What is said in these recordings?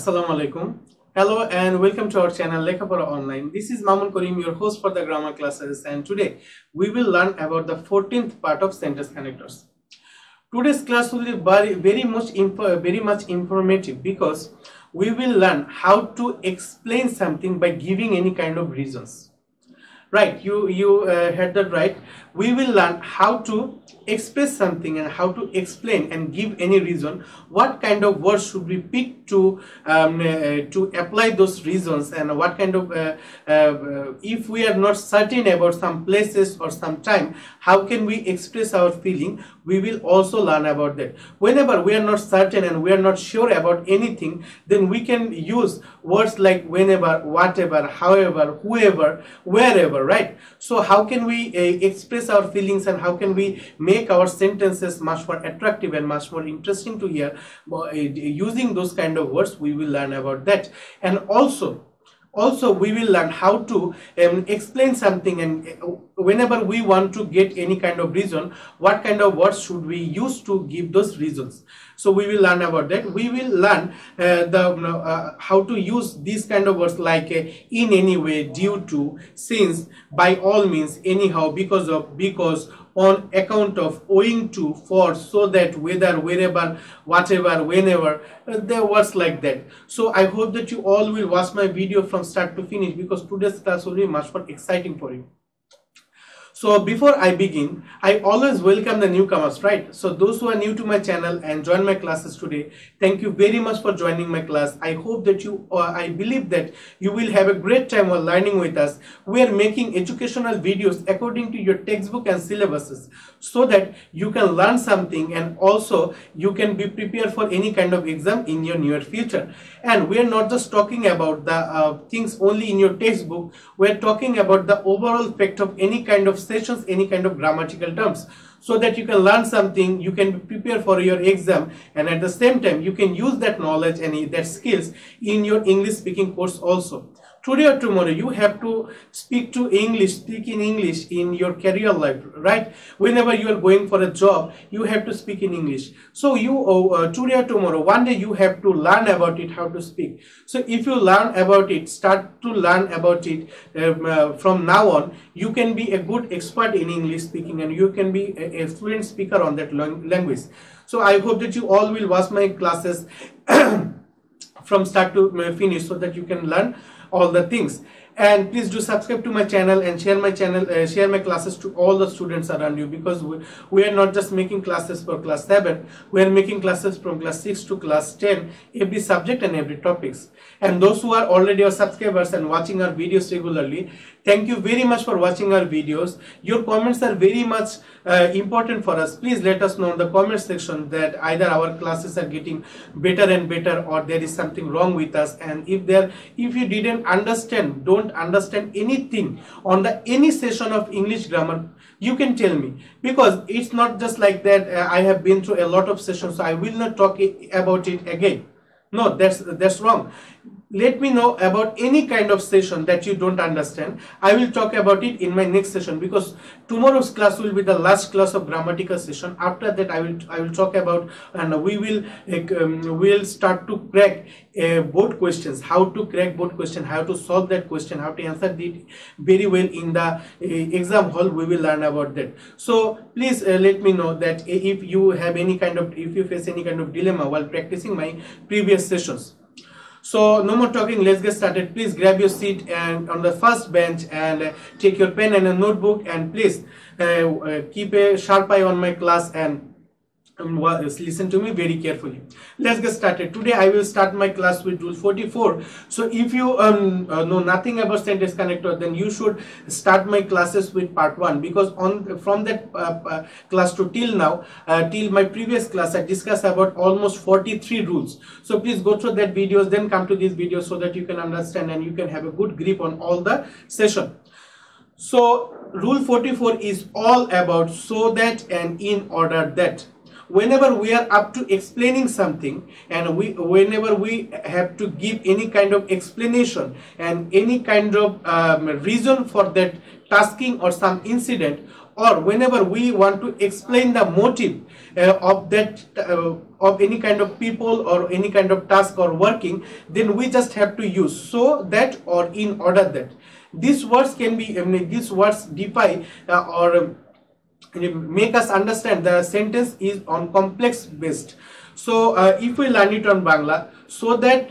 Assalamu alaikum. Hello and welcome to our channel Lekhapara Online. This is Mamun Karim, your host for the grammar classes, and today we will learn about the 14th part of sentence connectors. Today's class will be very much informative because we will learn how to explain something by giving any kind of reasons. Right, you heard that right. We will learn how to express something and how to explain and give any reason. What kind of words should we pick to apply those reasons, and what kind of if we are not certain about some places or some time, how can we express our feeling? We will also learn about that. Whenever we are not certain and we are not sure about anything, then we can use words like whenever, whatever, however, whoever, wherever, right? So how can we express our feelings, and how can we make our sentences much more attractive and much more interesting to hear using those kind of words? We will learn about that. And also we will learn how to explain something, and whenever we want to get any kind of reason, what kind of words should we use to give those reasons. So we will learn about that. We will learn how to use these kind of words like in any way, due to, since, by all means, anyhow, because of, because, on account of, owing to, for, so that, whether, wherever, whatever, whenever, the words like that. So I hope that you all will watch my video from start to finish, because today's class will be much more exciting for you. So before I begin, I always welcome the newcomers, right? So those who are new to my channel and join my classes today, thank you very much for joining my class. I hope that I believe that you will have a great time while learning with us. We are making educational videos according to your textbook and syllabuses, so that you can learn something and also you can be prepared for any kind of exam in your near future. And we are not just talking about the things only in your textbook. We are talking about the overall effect of any kind of sessions, any kind of grammatical terms, so that you can learn something, you can prepare for your exam, and at the same time you can use that knowledge and that skills in your English speaking course also. Today or tomorrow you have to speak in English in your career life, right? Whenever you are going for a job, you have to speak in English. So you today or tomorrow, one day you have to learn about it, how to speak. So if you learn about it, start to learn about it from now on, you can be a good expert in English speaking, and you can be a fluent speaker on that language. So I hope that you all will watch my classes from start to finish, so that you can learn all the things. And please do subscribe to my channel and share my classes to all the students around you, because we are not just making classes for class 7, we are making classes from class 6 to class 10, every subject and every topics. And those who are already our subscribers and watching our videos regularly, thank you very much for watching our videos. Your comments are very much important for us. Please let us know in the comment section that either our classes are getting better and better, or there is something wrong with us. And if you didn't understand, don't understand anything on any session of English grammar, you can tell me, because it's not just like that. I have been through a lot of sessions, so I will not talk about it again. No, that's wrong. Let me know about any kind of session that you don't understand. I will talk about it in my next session, because tomorrow's class will be the last class of grammatical session. After that I will talk about, and we will start to crack board questions, how to crack board question, how to solve that question, how to answer it very well in the exam hall. We will learn about that. So please let me know that if you face any kind of dilemma while practicing my previous sessions. So no more talking, let's get started. Please grab your seat and on the first bench, and take your pen and a notebook, and please keep a sharp eye on my class and listen to me very carefully. Let's get started. Today I will start my class with rule 44. So if you know nothing about sentence connector, then you should start my classes with part 1, because from that class to till now, till my previous class, I discussed about almost 43 rules. So please go through that videos, then come to these videos, so that you can understand and you can have a good grip on all the session. So rule 44 is all about so that and in order that. Whenever we are up to explaining something, and whenever we have to give any kind of explanation and any kind of reason for that tasking or some incident, or whenever we want to explain the motive of that of any kind of people or any kind of task or working, then we just have to use so that or in order that. These words can be these words define or make us understand the sentence is on complex based. So if we learn it on Bangla, so that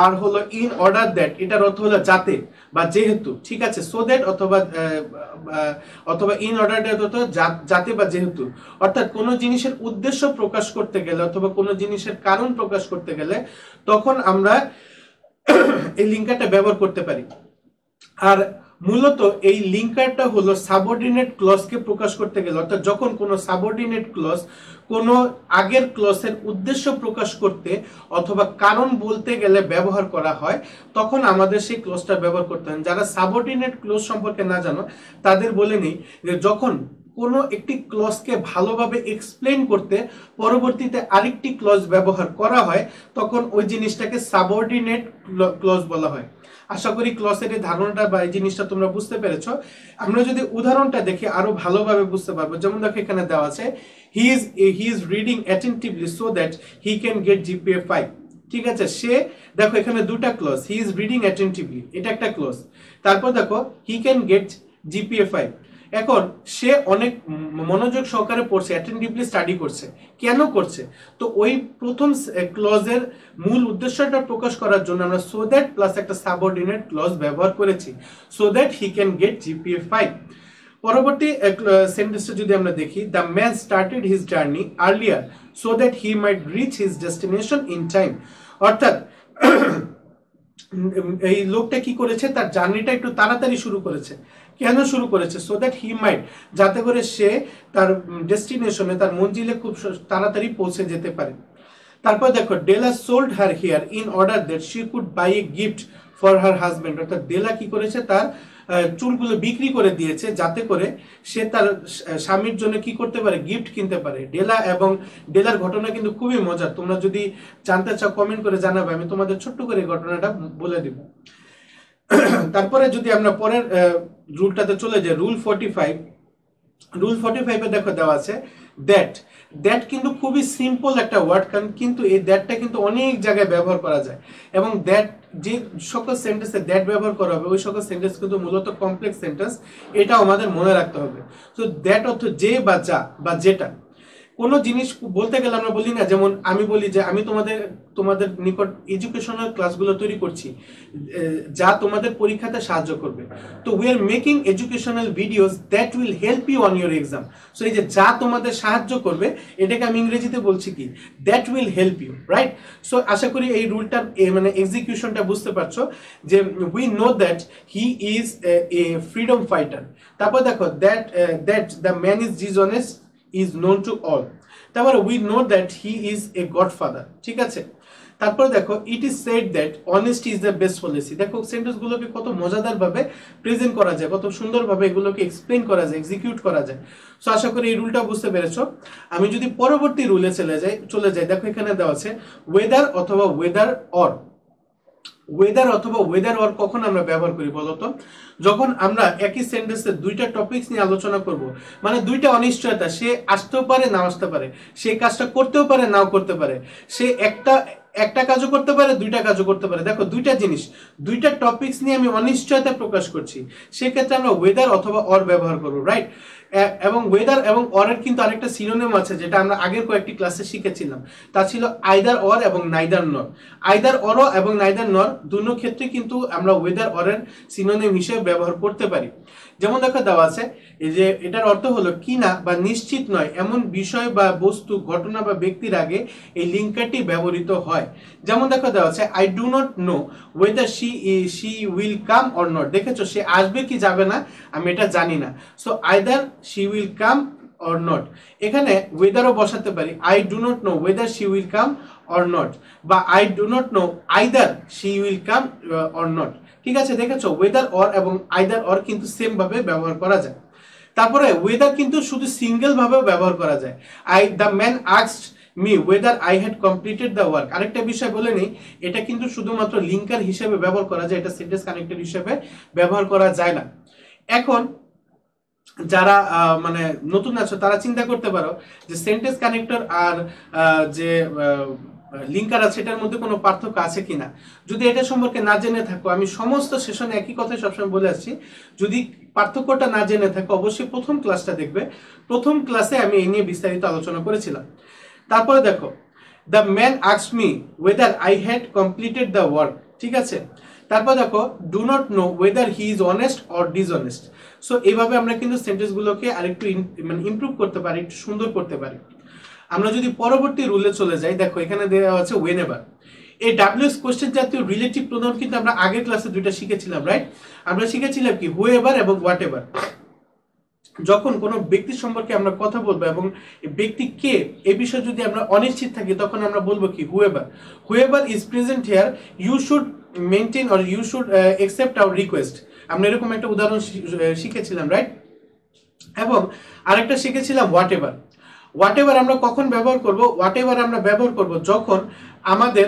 আর হলো in order that, এটার অর্থ হলো যাতে বা যেহেতু, ঠিক আছে। So that অথবা ইন অর্ডার দ্যাট অর্থ যাতে বা যেহেতু, অর্থাৎ কোনো জিনিসের উদ্দেশ্য প্রকাশ করতে গেলে অথবা কোনো জিনিসের কারণ প্রকাশ করতে গেলে তখন আমরা এই লিঙ্কারটা ব্যবহার করতে পারি। আর মূলত এই লিঙ্কারটা হলো সাবঅর্ডিনেট ক্লজকে প্রকাশ করতে গেলে, অর্থাৎ যখন কোনো সাবঅর্ডিনেট ক্লজ কোনো আগের ক্লজের উদ্দেশ্য প্রকাশ করতে অথবা কারণ বলতে গেলে ব্যবহার করা হয়, তখন আমাদের সেই ক্লজটা ব্যবহার করতে হয়। যারা সাবঅর্ডিনেট ক্লজ সম্পর্কে না জানো তাদের বলে নেই যে যখন কোনো একটি ক্লজকে ভালোভাবে এক্সপ্লেন করতে পরবর্তীতে আরেকটি ক্লজ ব্যবহার করা হয়, তখন ওই জিনিসটাকে সাবঅর্ডিনেট ক্লজ বলা হয়। আশা করি ক্লজের এই ধারণাটা বা এই জিনিসটা তোমরা বুঝতে পেরেছো। আমরা যদি উদাহরণটা দেখি আরো ভালোভাবে বুঝতে পারবো। যেমন দেখো এখানে দেওয়া আছে he is reading attentively so that he can get GPA 5। ঠিক আছে, সে দেখো এখানে দুটা clause, he is reading attentively এটা একটা ক্লজ, তারপর দেখো হি ক্যান গেট জিপিএ 5। এখন সে অনেক মনোযোগ সহকারে পড়ছে, অ্যাটেন্টিভলি স্টাডি করছে। কেন করছে? তো ওই প্রথম ক্লজের মূল উদ্দেশ্যটা প্রকাশ করার জন্য আমরা সো দ্যাট প্লাস একটা সাবঅর্ডিনেট ক্লজ ব্যবহার করেছি, so that he can get GPA 5। পরবর্তী সেন্টেন্সটা যদি আমরা দেখি, the man started his journey earlier so that he might reach his destination in time. অর্থাৎ এই লোকটা কি করেছে, তার জার্নিটা একটু তাড়াতাড়ি শুরু করেছে। কেন শুরু করেছে? সো দ্যাট হি মাইট, যাতে করে সে তার ডেস্টিনেশনে তার মঞ্জিলে খুব তাড়াতাড়ি পৌঁছে যেতে পারে। তারপর দেখো Della sold her hair in order that she could buy a gift for her husband. অর্থাৎ ডেলা কি করেছে, তার চুলগুলো বিক্রি করে দিয়েছে যাতে করে সে তার স্বামীর জন্য কি করতে পারে, গিফট কিনতে পারে। ডেলা এবং ডেলার ঘটনা কিন্তু খুবই মজার, তোমরা যদি জানতে চাও কমেন্ট করে জানাবে, আমি তোমাদের ছোট্ট করে ঘটনাটা বলে দিব। তারপরে যদি আমরা পরের রুলটাতে চলে যাই, রুল 45। রুল 45 এ দেখো দেওয়া আছে দ্যাট। দ্যাট কিন্তু খুবই সিম্পল একটা ওয়ার্ড, কিন্তু এই দ্যাটটা কিন্তু অনেক জায়গায় ব্যবহার করা যায়, এবং দ্যাট যে সকল সেন্টেন্সে দ্যাট ব্যবহার করা হবে ওই সকল সেন্টেন্স কিন্তু মূলত কমপ্লেক্স সেন্টেন্স, এটাও আমাদের মনে রাখতে হবে। তো দ্যাট অর্থ যে বা যা বা যেটা। কোনো জিনিস বলতে গেলে আমরা বলি না, যেমন আমি বলি যে আমি তোমাদের নিকট এডুকেশনাল ক্লাসগুলো তৈরি করছি যা তোমাদের পরীক্ষাতে সাহায্য করবে। তো we are making educational videos that will help you on your exam. So এই যে যা তোমাদের সাহায্য করবে এটাকে আমি ইংরেজিতে বলছি কি, that will help you, right? So আশা করি এই রুলটার মানে এক্সিকিউশনটা বুঝতে পারছো যে we know that he is a freedom fighter. তারপর দেখো that the man is dishonest is known to all। তারপরে we know that he is a godfather। ঠিক আছে, তারপর দেখো it is said that honesty is the best policy। দেখো sentence গুলোকে কত মজাদার ভাবে প্রেজেন্ট করা যায়, কত সুন্দর ভাবে এগুলোকে এক্সপ্লেইন করা যায়, এক্সিকিউট করা যায়। সো আশা করি এই রুলটা বুঝতে পেরেছো। আমি যদি পরবর্তী রুলে চলে যাই, দেখো এখানে দেওয়া আছে ওয়েদার অথবা ওয়েদার অর। ওয়েদার অথবা ওয়েদার অর কখন আমরা ব্যবহার করি বলতো? যখন আমরা একই সেন্টেন্সে দুইটা টপিকস নিয়ে আলোচনা করব, মানে দুইটা অনিশ্চয়তা, সে আসতেও পারে নাও আসতে পারে, সে কাজটা করতেও পারে নাও করতে পারে, সে একটা কাজও করতে পারে, দুইটা কাজও করতে পারে। দেখো দুইটা জিনিস, দুইটা টপিকস নিয়ে আমি অনিশ্চয়তা প্রকাশ করছি, সেক্ষেত্রে আমরা ওয়েদার অথবা অর ব্যবহার করবো, রাইট? এবং ওয়েদার এবং অরের কিন্তু আরেকটা সিনোনিম আছে যেটা আমরা আগের কয়েকটি ক্লাসে শিখেছিলাম, তা ছিল আইদার অর এবং নাইদার নর। আইদার অর এবং নাইদার নর দুটো ক্ষেত্রে কিন্তু আমরা ওয়েদার অরের সিনোনিম হিসেবে ব্যবহার করতে পারি। যেমন দেখো দেওয়া আছে এই যে এটার অর্থ হলো কিনা বা নিশ্চিত নয় এমন বিষয় বা বস্তু, ঘটনা বা ব্যক্তির আগে এই লিঙ্কারটি ব্যবহৃত হয়। যেমন দেখো দেওয়া আছে I do not know whether she will come or not. দেখেছো, সে আসবে কি যাবে না আমি এটা জানি না। So either she will come or not, এখানে ওয়েদারও বসাতে পারি, I do not know whether she will come or not, বা I do not know either she will come or not. ঠিক আছে, দেখেছো ওয়েদার অর এবং আইদার অর কিন্তু সেম ভাবে ব্যবহার করা যায়। তারপরে ওয়েদার কিন্তু শুধু সিঙ্গেল ভাবেও ব্যবহার করা যায়। The man asked me weather I had completed the work. আরেকটা বিষয় বলে নেই, এটা কিন্তু শুধুমাত্র লিঙ্কার হিসেবে ব্যবহার করা যায়, এটা সেন্টেন্স কানেক্টর হিসেবে ব্যবহার করা যায় না। এখন যারা মানে নতুন আছো তারা চিন্তা করতে পারো যে সেন্টেন্স কানেক্টর আর যে লিঙ্কার আছে এটার মধ্যে কোনো পার্থক্য আছে কিনা। যদি এটা সম্পর্কে না জেনে থাকো, আমি সমস্ত সেশনে একই কথা সবসময় বলে আসছি, যদি পার্থক্যটা না জেনে থাকো অবশ্যই প্রথম ক্লাসটা দেখবে। প্রথম ক্লাসে আমি এই নিয়ে বিস্তারিত আলোচনা করেছিলাম। তারপরে দেখো, the man asked me weather I had completed the work, ঠিক আছে। তারপর দেখো, do not know whether he is honest or dishonest. So এইভাবে আমরা কিন্তু সেন্টেন্সগুলোকে আরেকটু মানে ইমপ্রুভ করতে পারি, একটু সুন্দর করতে পারি। আমরা যদি পরবর্তী রুলে চলে যাই, দেখো এখানে দেওয়া আছে ওয়েনেভার। এই ডাব্লিউএস কোশ্চেন জাতীয় রিলেটিভ প্রোনাউন কিন্তু আমরা আগের ক্লাসে দুইটা শিখেছিলাম, রাইট? আমরা শিখেছিলাম কি, হুএভার এবং হোয়াটএভার। যখন কোনো ব্যক্তি সম্পর্কে আমরা কথা বলবো এবং ব্যক্তি কে এই বিষয়ে যদি আমরা অনিশ্চিত থাকি, তখন আমরা বলবো কি, whoever. Whoever is present here you should maintain or you should accept our request. আমরা এরকম একটা উদাহরণ শিখেছিলাম, রাইট? এবং আরেকটা শিখেছিলাম হোয়াটএভার। হোয়াটএভার আমরা কখন ব্যবহার করব? হোয়াটএভার আমরা ব্যবহার করব যখন আমাদের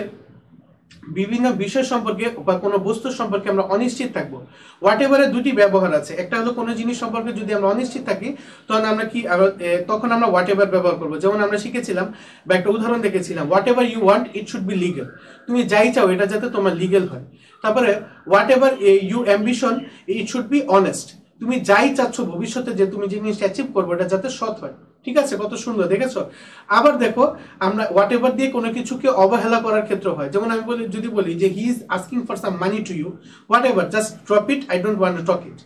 বিভিন্ন বিষয় সম্পর্কে বা কোনো বস্তু সম্পর্কে আমরা অনিশ্চিত থাকবো। হোয়াটএভারের দুটি ব্যবহার আছে। একটা হলো কোনো জিনিস সম্পর্কে যদি আমরা অনিশ্চিত থাকি, তখন আমরা কি, তখন আমরা হোয়াটএভার ব্যবহার করবো। যেমন আমরা শিখেছিলাম বা একটা উদাহরণ দেখেছিলাম, whatever you want it should be legal. তুমি যাই চাও এটা যাতে তোমার লিগ্যাল হয়। তারপরে whatever you ambition it should be honest. তুমি যাই চাচ্ছ ভবিষ্যতে যে তুমি জিনিস অ্যাচিভ করবো, এটা যাতে সৎ হয়। ঠিক আছে, কত সুন্দর দেখেছো। আবার দেখো, আমরা হোয়াটএভার দিয়ে কোনো কিছুকে অবহেলা করার ক্ষেত্রে হয়। যেমন আমি যদি বলি যে he is asking for some money to you, whatever, just drop it, I don't want to talk it.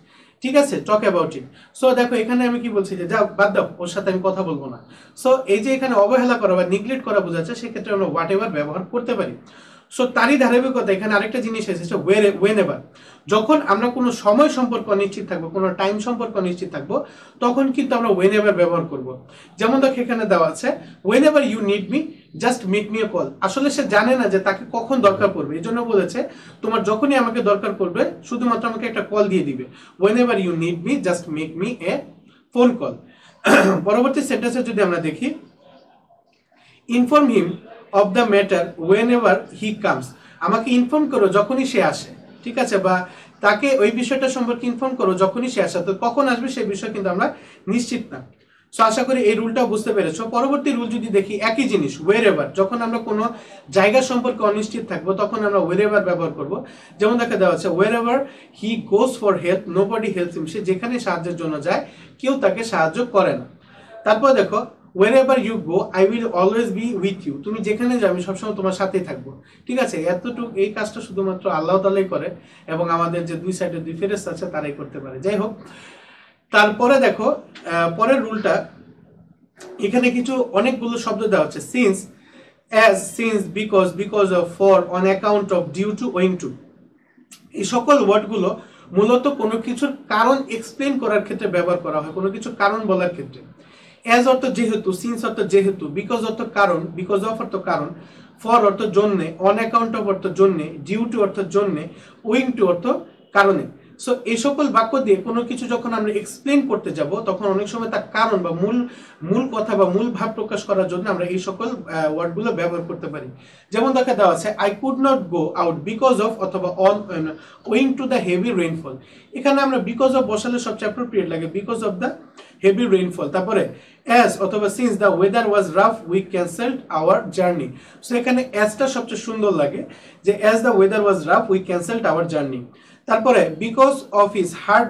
ঠিক আছে, টক অ্যাবাউট ইট। সো দেখো এখানে আমি কি বলছি, যে যাও বাদ দাও, ওর সাথে আমি কথা বলবো না। সো এই যে এখানে অবহেলা করা বা নিগলেক্ট করা বোঝাচ্ছে, সেক্ষেত্রে আমরা হোয়াটএভার ব্যবহার করতে পারি। সো তারই ধারাবাহিকতা এখানে আরেকটা জিনিস এসেছে, ওয়েনেভার। যখন আমরা কোনো সময় সম্পর্কে অনিশ্চিত থাকবো, কোনো টাইম সম্পর্কে অনিশ্চিত থাকবো, তখন কিন্তু আমরা ওয়েনেভার ব্যবহার করব। যেমন দেখো এখানে দেওয়া আছে, whenever you need me just make me a call. আসলে সে জানে না যে তাকে কখন দরকার পড়বে, এই জন্য বলেছে তোমার যখনই আমাকে দরকার পড়বে শুধুমাত্র আমাকে একটা কল দিয়ে দিবে। Whenever you need me just make me a phone call. পরবর্তী সেন্টেন্সে যদি আমরা দেখি, inform him of the matter whenever he comes. আমাকে ইনফর্ম করো যখনই সে আসে, ঠিক আছে, বা তাকে ওই বিষয়টা সম্পর্কে ইনফর্ম করো যখনই সে আসে। তো কখন আসবে সেই বিষয় কিন্তু আমরা নিশ্চিত না। সো আশা করি এই রুলটাও বুঝতে পেরেছো। পরবর্তী রুল যদি দেখি, একই জিনিস, ওয়ের এভার। যখন আমরা কোনো জায়গা সম্পর্কে অনিশ্চিত থাকবো, তখন আমরা ওয়ের এভার ব্যবহার করবো। যেমন দেখা দেওয়া আছে, wherever he goes for help nobody helps him. সে যেখানে সাহায্যের জন্য যায়, কেউ তাকে সাহায্য করে না। তারপর দেখো, wherever you go I will always be with you। তুমি যেখানে যাবে আমি সবসময় তোমার সাথেই থাকবো। ঠিক আছে, এতটুকু এই কাজটা শুধুমাত্র আল্লাহ তাআলাই করে এবং আমাদের যে দুই সাইডে দুই ফেরেশতা আছে তারাই করতে পারে। যাই হোক, তারপরে দেখো পরের রুলটা, এখানে কিছু অনেকগুলো শব্দ দেওয়া হচ্ছে, since, as, since, because, because of, for, on account of, due to, owing to. এই সকল ওয়ার্ডগুলো মূলত কোনো কিছুর কারণ এক্সপ্লেন করার ক্ষেত্রে ব্যবহার করা হয়, কোনো কিছুর কারণ বলার ক্ষেত্রে। অ্যাজ অর্থ যেহেতু, সিন্স অর্থ যেহেতু, বিকজ অর্থ কারণ, বিকজ অফ অর্থ কারণ, ফর অর্থ জন্যে, অন অ্যাকাউন্ট অফ অর্থ জন্যে, ডিউ টু অর্থ জন্যে, উইং টু অর্থ কারণে। সো এই সকল বাক্য দিয়ে কোনো কিছু যখন আমরা এক্সপ্লেন করতে যাব, তখন অনেক সময় তার কারণ বা মূল কথা বা মূল ভাব প্রকাশ করার জন্য আমরা এই সকল ওয়ার্ডগুলো ব্যবহার করতে পারি। যেমন দেখা দেওয়া আছে, I could not go out because of অথবা on owing to the heavy rainfall. এখানে আমরা বিকজ অফ বসালে সবচেয়ে অ্যাপ্রোপ্রিয়েট লাগে, because of the heavy rainfall. তারপরে অ্যাজ অথবা since the weather was rough we cancelled our journey. So এখানে অ্যাজটা সবচেয়ে সুন্দর লাগে, যে as the weather was rough we cancelled our journey. তারপরে because of his hard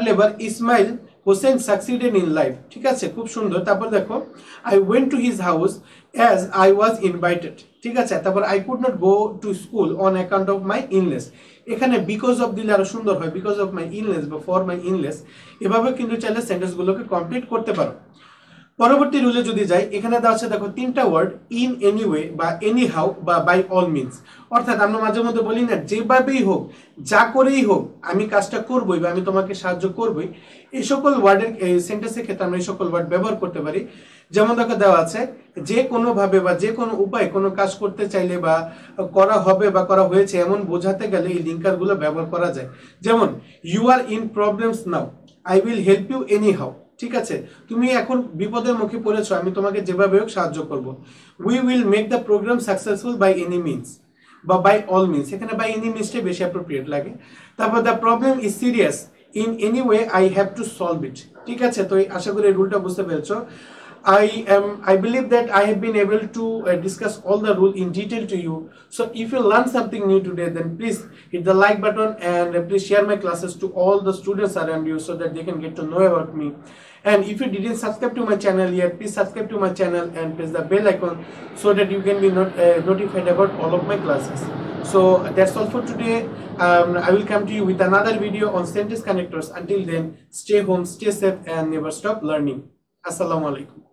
labour Ismail Hossain succeeded in life. ঠিক আছে, খুব সুন্দর। তারপর দেখো, I went to his house as I was invited. ঠিক আছে, তারপর I could not go to school on account of my illness. এখানে বিকজ অফ দিলে আরো সুন্দর হয়, বিকজ অফ মাই ইলনেস বা ফর মাই ইলনেস। এভাবে কিন্তু চাইলে সেন্টেন্সগুলোকে কমপ্লিট করতে পারো। পরবর্তী রুলে যদি যাই, এখানে দেওয়া আছে দেখো তিনটা ওয়ার্ড, ইন এনি ওয়ে বা এনি হাউ বা বাই অল মিনস। অর্থাৎ আমরা মাঝে মধ্যে বলি না, যেভাবেই হোক, যা করেই হোক আমি কাজটা করবই বা আমি তোমাকে সাহায্য করবই। এই সকল ওয়ার্ডের সেন্টেন্সের ক্ষেত্রে আমরা এই সকল ওয়ার্ড ব্যবহার করতে পারি। যেমন দেখো দেওয়া আছে, যে কোনো ভাবে বা যে কোনো উপায়ে কোনো কাজ করতে চাইলে বা করা হবে বা করা হয়েছে এমন বোঝাতে গেলে এই লিঙ্কারগুলো ব্যবহার করা যায়। যেমন, you are in problems now, I will help you anyhow. ঠিক আছে, তুমি এখন বিপদের মুখে পড়েছো, আমি তোমাকে যেভাবে হোক সাহায্য করব। We will make the programme successful by any means বা বাই অল মিনস। এখানে বাই এনি মিনসটাই বেশি অ্যাপ্রোপ্রিয়েট লাগে। তারপর the problem is serious in any way I have to solve it. ঠিক আছে, তো আশা করি রুলটা বুঝতে পেরেছো। I believe that I have been able to discuss all the rule in detail to you. So if you learn something new today, then please hit the like button and please share my classes to all the students around you so that they can get to know about me. And if you didn't subscribe to my channel yet, please subscribe to my channel and press the bell icon so that you can be notified about all of my classes. So that's all for today. I will come to you with another video on sentence connectors. Until then, stay home, stay safe and never stop learning. Assalamu alaikum.